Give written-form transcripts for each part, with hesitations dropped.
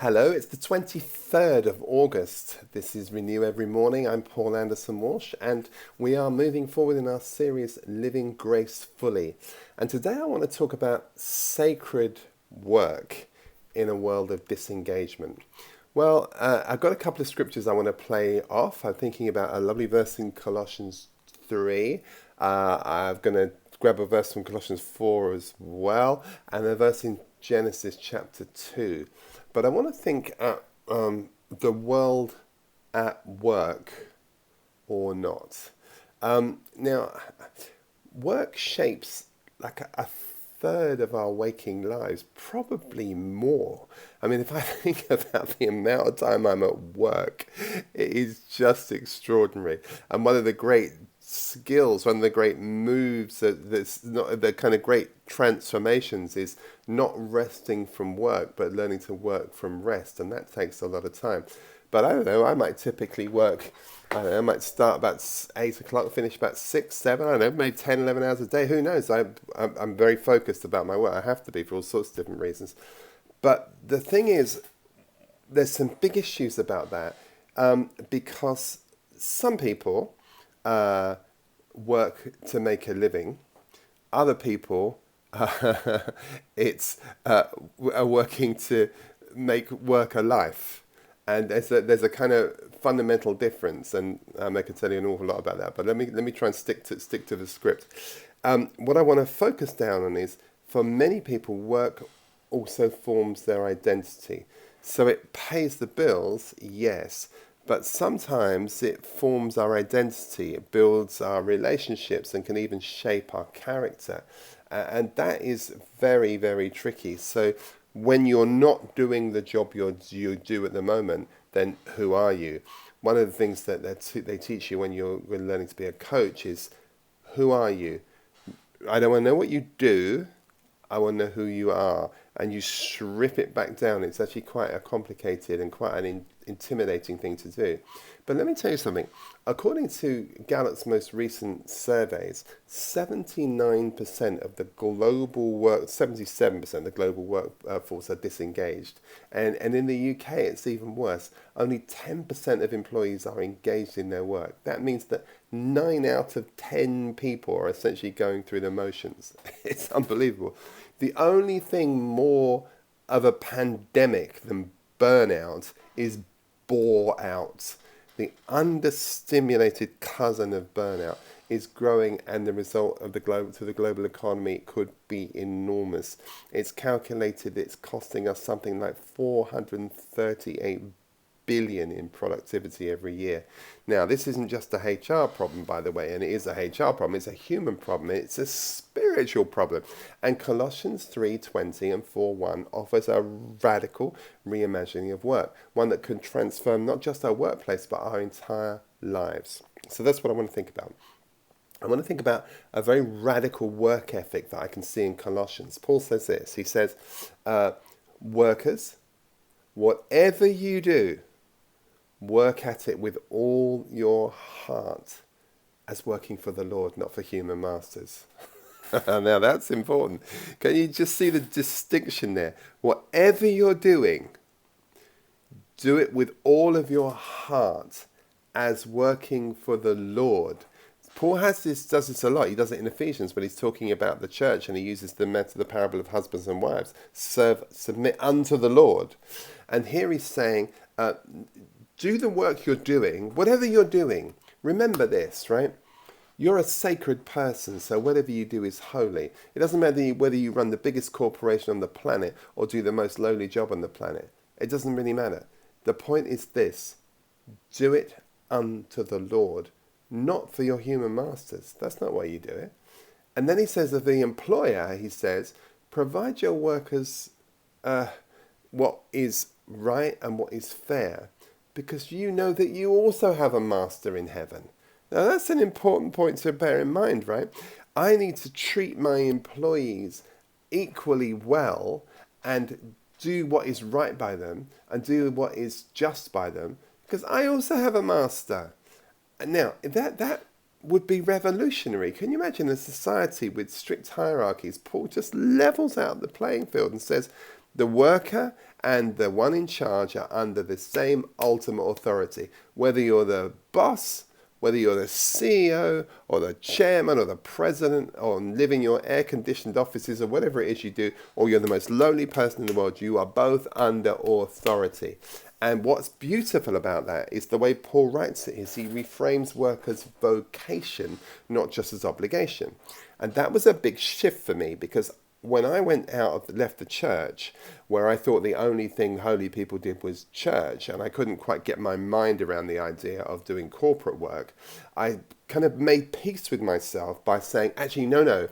Hello, it's the 23rd of August. This is Renew Every Morning. I'm Paul Anderson-Walsh, and we are moving forward in our series Living Gracefully. And today I want to talk about sacred work in a world of disengagement. Well, I've got a couple of scriptures I want to play off. I'm thinking about a lovely verse in Colossians 3. I'm going to grab a verse from Colossians 4 as well, and a verse in Genesis chapter 2. But I want to think at the world at work or not. Now, work shapes like a third of our waking lives, probably more. I mean, if I think about the amount of time I'm at work, it is just extraordinary. And one of the great skills, one of the great moves, that's not the kind of great transformations, is not resting from work, but learning to work from rest, and that takes a lot of time. But I don't know, I might typically work, I don't know, I might start about 8 o'clock, finish about 6, 7, I don't know, maybe 10, 11 hours a day, who knows? I'm very focused about my work. I have to be for all sorts of different reasons. But the thing is, there's some big issues about that, because some people work to make a living. Other people, are working to make work a life. And there's a kind of fundamental difference, and I can tell you an awful lot about that. But let me try and stick to the script. What I want to focus down on is, for many people, work also forms their identity. So it pays the bills, yes, but sometimes it forms our identity. It builds our relationships and can even shape our character, and that is very, very tricky. So when you're not doing the job you do at the moment, then who are you? One of the things that they teach you when you're learning to be a coach is, who are you? I don't want to know what you do, I want to know who you are. And you strip it back down. It's actually quite a complicated and quite an intimidating thing to do. But let me tell you something. According to Gallup's most recent surveys, 79% of the global 77% of the global workforce are disengaged. And in the UK, it's even worse. Only 10% of employees are engaged in their work. That means that 9 out of 10 people are essentially going through the motions. It's unbelievable. The only thing more of a pandemic than burnout is bore out. The understimulated cousin of burnout is growing, and the result of the global economy could be enormous. It's calculated it's costing us something like 438 billion in productivity every year. Now, this isn't just a HR problem, by the way, and it is a HR problem. It's a human problem. It's a spiritual problem. And Colossians 3:20 and 4:1 offers a radical reimagining of work, one that can transform not just our workplace, but our entire lives. So that's what I want to think about. I want to think about a very radical work ethic that I can see in Colossians. Paul says this. He says, workers, whatever you do, work at it with all your heart, as working for the Lord, not for human masters. Now that's important. Can you just see the distinction there? Whatever you're doing, do it with all of your heart, as working for the Lord. Paul does this a lot. He does it in Ephesians, but he's talking about the church, and he uses the parable of husbands and wives. Submit unto the Lord. And here he's saying, do the work you're doing, whatever you're doing. Remember this, right? You're a sacred person, so whatever you do is holy. It doesn't matter whether you run the biggest corporation on the planet or do the most lowly job on the planet. It doesn't really matter. The point is this: do it unto the Lord, not for your human masters. That's not why you do it. And then he says of the employer, he says, provide your workers what is right and what is fair, because you know that you also have a master in heaven. Now that's an important point to bear in mind, right? I need to treat my employees equally well and do what is right by them and do what is just by them, because I also have a master. Now, that would be revolutionary. Can you imagine a society with strict hierarchies? Paul just levels out the playing field and says, The worker and the one in charge are under the same ultimate authority. Whether you're the boss, whether you're the CEO or the chairman or the president or live in your air-conditioned offices or whatever it is you do, or you're the most lowly person in the world, you are both under authority. And what's beautiful about that is the way Paul writes it is he reframes work as vocation, not just as obligation. And that was a big shift for me, because when I left the church, where I thought the only thing holy people did was church, and I couldn't quite get my mind around the idea of doing corporate work, I kind of made peace with myself by saying, actually, no,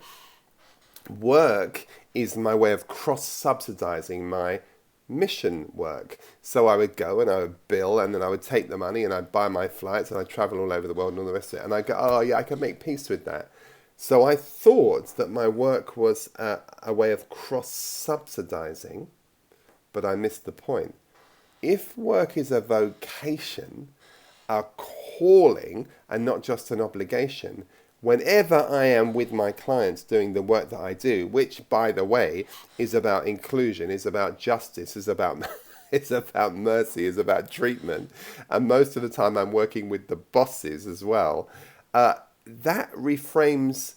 work is my way of cross-subsidizing my mission work. So I would go and I would bill, and then I would take the money and I'd buy my flights and I'd travel all over the world and all the rest of it. And I go, oh yeah, I can make peace with that. So I thought that my work was a way of cross-subsidizing, but I missed the point. If work is a vocation, a calling, and not just an obligation, whenever I am with my clients doing the work that I do, which, by the way, is about inclusion, is about justice, is about it's about mercy, is about treatment, and most of the time I'm working with the bosses as well, that reframes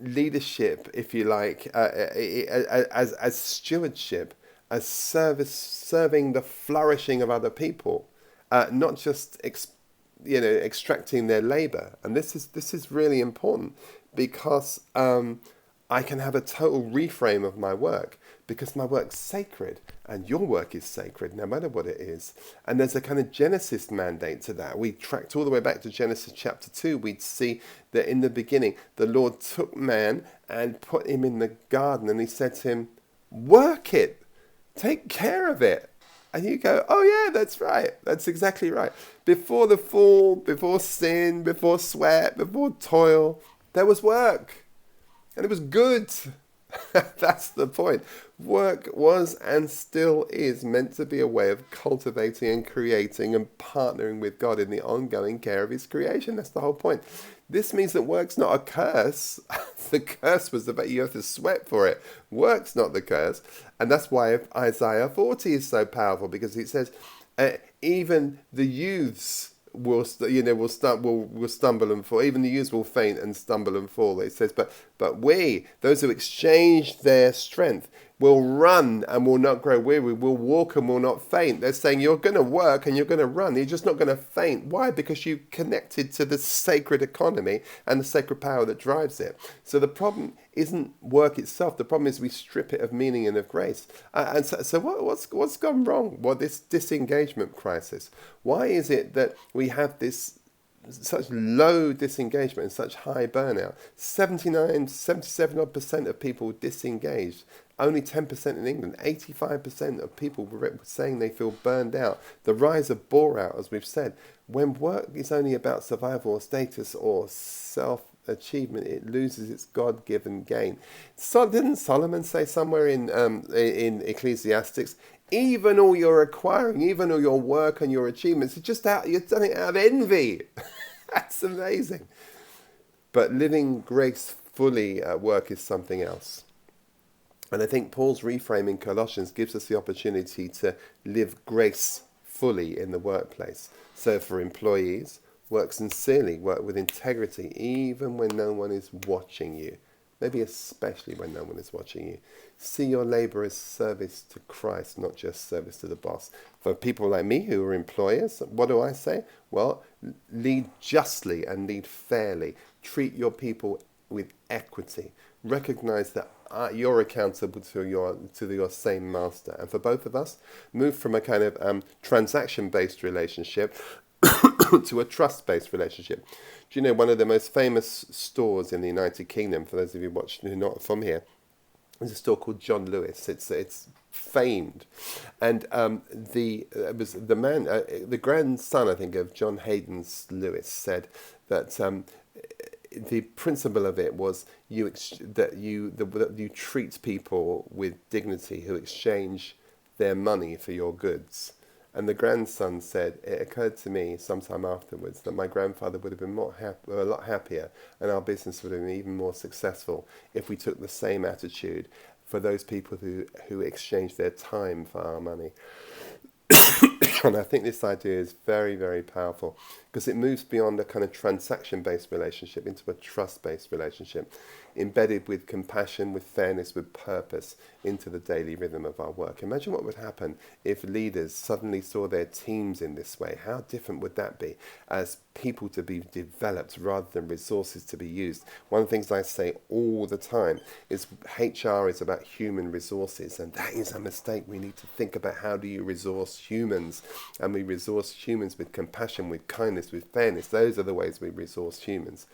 leadership, if you like, as stewardship, as service, serving the flourishing of other people, not just extracting their labor. And this is really important, because I can have a total reframe of my work, because my work's sacred and your work is sacred no matter what it is. And there's a kind of Genesis mandate to that. We tracked all the way back to Genesis chapter 2. We'd see that in the beginning, the Lord took man and put him in the garden, and he said to him, work it, take care of it. And you go, oh yeah, that's right. That's exactly right. Before the fall, before sin, before sweat, before toil, there was work. And it was good. That's the point. Work was and still is meant to be a way of cultivating and creating and partnering with God in the ongoing care of his creation. That's the whole point. This means that work's not a curse. The curse was that you have to sweat for it. Work's not the curse. And that's why Isaiah 40 is so powerful, because it says, even the youths will stumble and fall. Even the youths will faint and stumble and fall. It says, but we, those who exchange their strength, will run and will not grow weary, will walk and will not faint. They're saying you're going to work and you're going to run. You're just not going to faint. Why? Because you connected to the sacred economy and the sacred power that drives it. So the problem isn't work itself. The problem is we strip it of meaning and of grace. And so what's gone wrong? Well, this disengagement crisis. Why is it that we have such low disengagement and such high burnout? 77% of people disengaged. Only 10% in England. 85% of people were saying they feel burned out. The rise of bore-out, as we've said. When work is only about survival or status or self-achievement, it loses its God-given gain. So didn't Solomon say somewhere in Ecclesiastes, even all your acquiring, even all your work and your achievements, you're done it out of envy. That's amazing. But living gracefully at work is something else. And I think Paul's reframing Colossians gives us the opportunity to live gracefully in the workplace. So for employees, work sincerely, work with integrity, even when no one is watching you. Maybe especially when no one is watching you. See your labor as service to Christ, not just service to the boss. For people like me who are employers, what do I say? Well, lead justly and lead fairly. Treat your people with equity. Recognize that you're accountable to your same master. And for both of us, move from a kind of transaction-based relationship to a trust-based relationship. Do you know one of the most famous stores in the United Kingdom, for those of you watching who are not from here, is a store called John Lewis. It's famed, and it was the man, the grandson, I think, of John Hayden's Lewis, said that the principle of it was that you treat people with dignity who exchange their money for your goods. And the grandson said, it occurred to me sometime afterwards that my grandfather would have been a lot happier, and our business would have been even more successful if we took the same attitude for those people who exchange their time for our money. And I think this idea is very, very powerful because it moves beyond a kind of transaction-based relationship into a trust-based relationship, embedded with compassion, with fairness, with purpose into the daily rhythm of our work. Imagine what would happen if leaders suddenly saw their teams in this way. How different would that be, as people to be developed rather than resources to be used? One of the things I say all the time is HR is about human resources, and that is a mistake. We need to think about how do you resource humans, and we resource humans with compassion, with kindness, with fairness. Those are the ways we resource humans.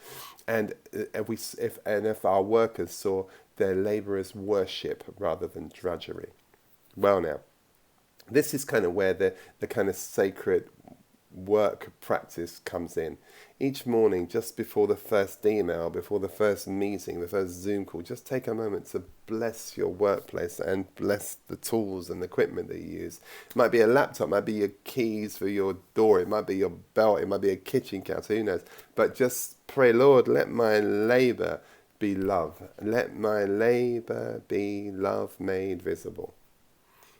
And if our workers saw their labour as worship rather than drudgery. Well, now, this is kind of where the kind of sacred work practice comes in. Each morning, just before the first email, before the first meeting, the first Zoom call, just take a moment to bless your workplace and bless the tools and the equipment that you use. It might be a laptop, it might be your keys for your door, it might be your belt, it might be a kitchen counter, who knows. But just pray, Lord, let my labour be love. Let my labour be love made visible.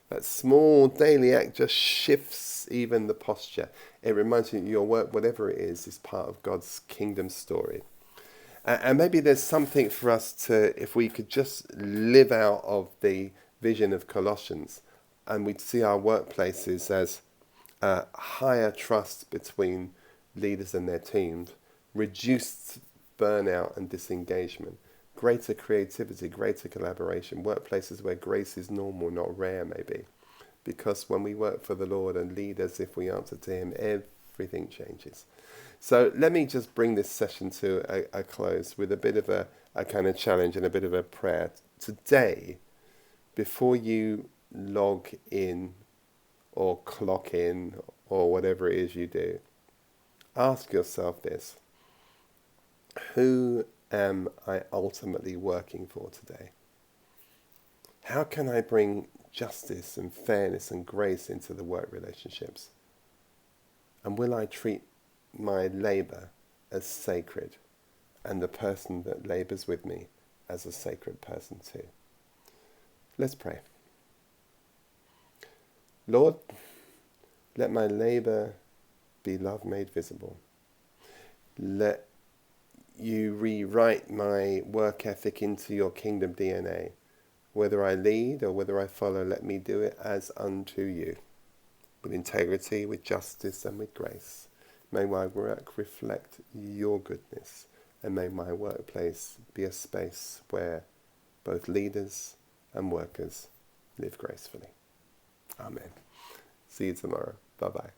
That small daily act just shifts even the posture. It reminds you that your work, whatever it is part of God's kingdom story. And maybe there's something for us to, if we could just live out of the vision of Colossians, and we'd see our workplaces as higher trust between leaders and their teams, reduced burnout and disengagement, greater creativity, greater collaboration, workplaces where grace is normal, not rare maybe. Because when we work for the Lord and lead as if we answer to him, everything changes. So let me just bring this session to a close with a bit of a kind of challenge and a bit of a prayer. Today, before you log in or clock in or whatever it is you do, ask yourself this: who am I ultimately working for today? How can I bring justice and fairness and grace into the work relationships? And will I treat my labour as sacred, and the person that labours with me as a sacred person too? Let's pray. Lord, let my labour be love made visible. Let you rewrite my work ethic into your kingdom DNA. Whether I lead or whether I follow, let me do it as unto you, with integrity, with justice, and with grace. May my work reflect your goodness, and may my workplace be a space where both leaders and workers live gracefully. Amen. See you tomorrow. Bye-bye.